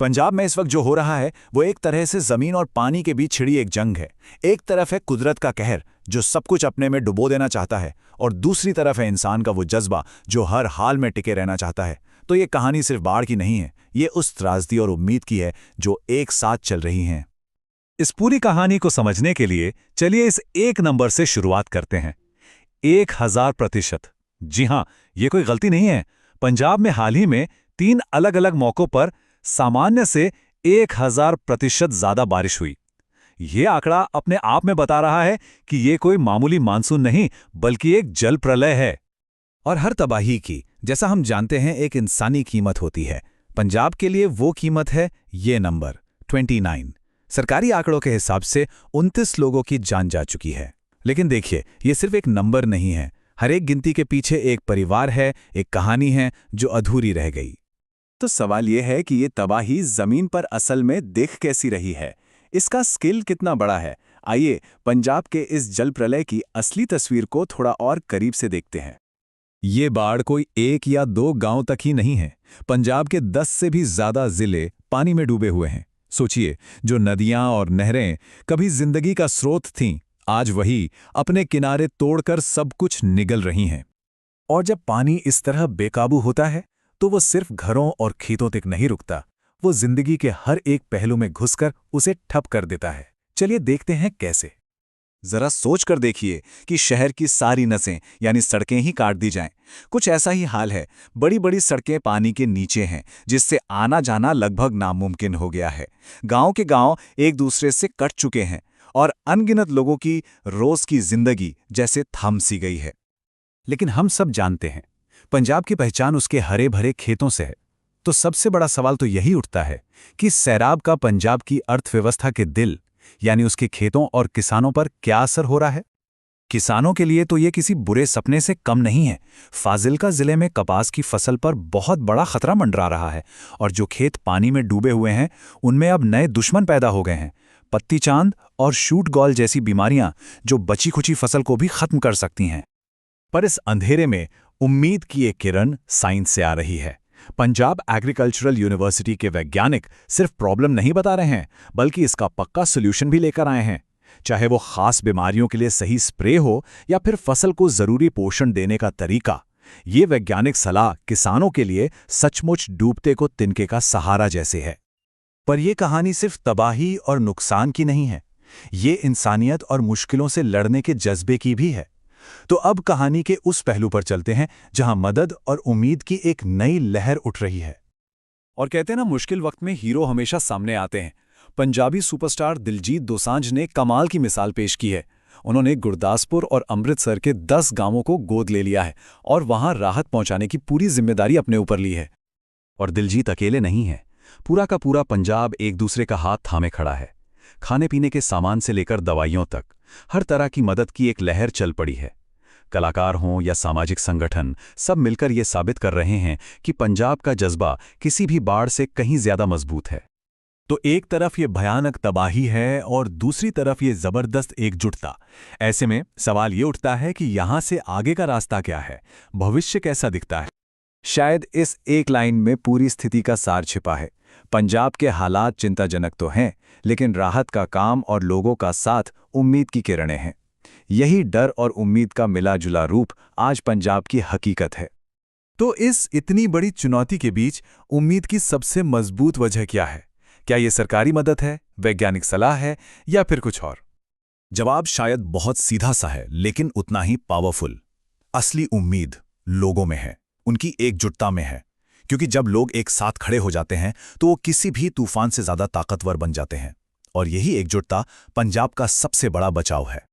पंजाब में इस वक्त जो हो रहा है वो एक तरह से जमीन और पानी के बीच छिड़ी एक जंग है। एक तरफ है कुदरत का कहर जो सब कुछ अपने में डुबो देना चाहता है, और दूसरी तरफ है इंसान का वो जज्बा जो हर हाल में टिके रहना चाहता है। तो ये कहानी सिर्फ बाढ़ की नहीं है, ये उस त्रासदी और उम्मीद की है जो एक साथ चल रही हैं। इस पूरी कहानी को समझने के लिए चलिए इस एक नंबर से शुरुआत करते हैं। 1000%। जी हां, ये कोई गलती नहीं है। पंजाब में हाल ही में 3 अलग-अलग मौकों पर सामान्य से 1000% ज्यादा बारिश हुई। ये आंकड़ा अपने आप में बता रहा है कि ये कोई मामूली मानसून नहीं, बल्कि एक जल प्रलय है। और हर तबाही की, जैसा हम जानते हैं, एक इंसानी कीमत होती है। पंजाब के लिए वो कीमत है ये नंबर 29। सरकारी आंकड़ों के हिसाब से 29 लोगों की जान जा चुकी है। लेकिन देखिए, ये सिर्फ एक नंबर नहीं है। हर एक गिनती के पीछे एक परिवार है, एक कहानी है जो अधूरी रह गई। तो सवाल यह है कि ये तबाही जमीन पर असल में दिख कैसी रही है, इसका स्केल कितना बड़ा है। आइए पंजाब के इस जल प्रलय की असली तस्वीर को थोड़ा और करीब से देखते हैं। ये बाढ़ कोई 1 या 2 गांव तक ही नहीं है। पंजाब के 10 से भी ज्यादा जिले पानी में डूबे हुए हैं। सोचिए, जो नदियां और नहरें कभी जिंदगी का स्रोत थीं, आज वही अपने किनारे तोड़कर सब कुछ निगल रही हैं। और जब पानी इस तरह बेकाबू होता है तो वो सिर्फ घरों और खेतों तक नहीं रुकता, वो जिंदगी के हर एक पहलू में घुसकर उसे ठप कर देता है। चलिए देखते हैं कैसे। जरा सोच कर देखिए कि शहर की सारी नसें यानी सड़कें ही काट दी जाएं। कुछ ऐसा ही हाल है। बड़ी बड़ी सड़कें पानी के नीचे हैं, जिससे आना जाना लगभग नामुमकिन हो गया है। गांव के गांव एक दूसरे से कट चुके हैं और अनगिनत लोगों की रोज की जिंदगी जैसे थम सी गई है। लेकिन हम सब जानते हैं, पंजाब की पहचान उसके हरे भरे खेतों से है। तो सबसे बड़ा सवाल तो यही उठता है कि सैराब का पंजाब की अर्थव्यवस्था के दिल यानी उसके खेतों और किसानों पर क्या असर हो रहा है। किसानों के लिए तो ये किसी बुरे सपने से कम नहीं है। फाजिल्का जिले में कपास की फसल पर बहुत बड़ा खतरा मंडरा रहा है, और जो खेत पानी में डूबे हुए हैं उनमें अब नए दुश्मन पैदा हो गए हैं। पत्ती चांद और शूट गॉल जैसी बीमारियां जो बची खुची फसल को भी खत्म कर सकती हैं। पर इस अंधेरे में उम्मीद की एक किरण साइंस से आ रही है। पंजाब एग्रीकल्चरल यूनिवर्सिटी के वैज्ञानिक सिर्फ प्रॉब्लम नहीं बता रहे हैं, बल्कि इसका पक्का सॉल्यूशन भी लेकर आए हैं। चाहे वो खास बीमारियों के लिए सही स्प्रे हो या फिर फसल को जरूरी पोषण देने का तरीका, ये वैज्ञानिक सलाह किसानों के लिए सचमुच डूबते को तिनके का सहारा जैसे है। पर यह कहानी सिर्फ तबाही और नुकसान की नहीं है, ये इंसानियत और मुश्किलों से लड़ने के जज्बे की भी है। तो अब कहानी के उस पहलू पर चलते हैं जहां मदद और उम्मीद की एक नई लहर उठ रही है। और कहते हैं ना, मुश्किल वक्त में हीरो हमेशा सामने आते हैं। पंजाबी सुपरस्टार दिलजीत दोसांझ ने कमाल की मिसाल पेश की है। उन्होंने गुरदासपुर और अमृतसर के 10 गांवों को गोद ले लिया है और वहां राहत पहुंचाने की पूरी जिम्मेदारी अपने ऊपर ली है। और दिलजीत अकेले नहीं है, पूरा का पूरा पंजाब एक दूसरे का हाथ थामे खड़ा है। खाने पीने के सामान से लेकर दवाइयों तक हर तरह की मदद की एक लहर चल पड़ी है। कलाकार हों या सामाजिक संगठन, सब मिलकर ये साबित कर रहे हैं कि पंजाब का जज्बा किसी भी बाढ़ से कहीं ज्यादा मजबूत है। तो एक तरफ ये भयानक तबाही है और दूसरी तरफ ये जबरदस्त एकजुटता। ऐसे में सवाल ये उठता है कि यहां से आगे का रास्ता क्या है, भविष्य कैसा दिखता है। शायद इस एक लाइन में पूरी स्थिति का सार छिपा है। पंजाब के हालात चिंताजनक तो हैं, लेकिन राहत का काम और लोगों का साथ उम्मीद की किरणें हैं। यही डर और उम्मीद का मिला जुला रूप आज पंजाब की हकीकत है। तो इस इतनी बड़ी चुनौती के बीच उम्मीद की सबसे मजबूत वजह क्या है? क्या ये सरकारी मदद है, वैज्ञानिक सलाह है, या फिर कुछ और? जवाब शायद बहुत सीधा सा है, लेकिन उतना ही पावरफुल। असली उम्मीद लोगों में है, उनकी एकजुटता में है। क्योंकि जब लोग एक साथ खड़े हो जाते हैं तो वो किसी भी तूफान से ज्यादा ताकतवर बन जाते हैं। और यही एकजुटता पंजाब का सबसे बड़ा बचाव है।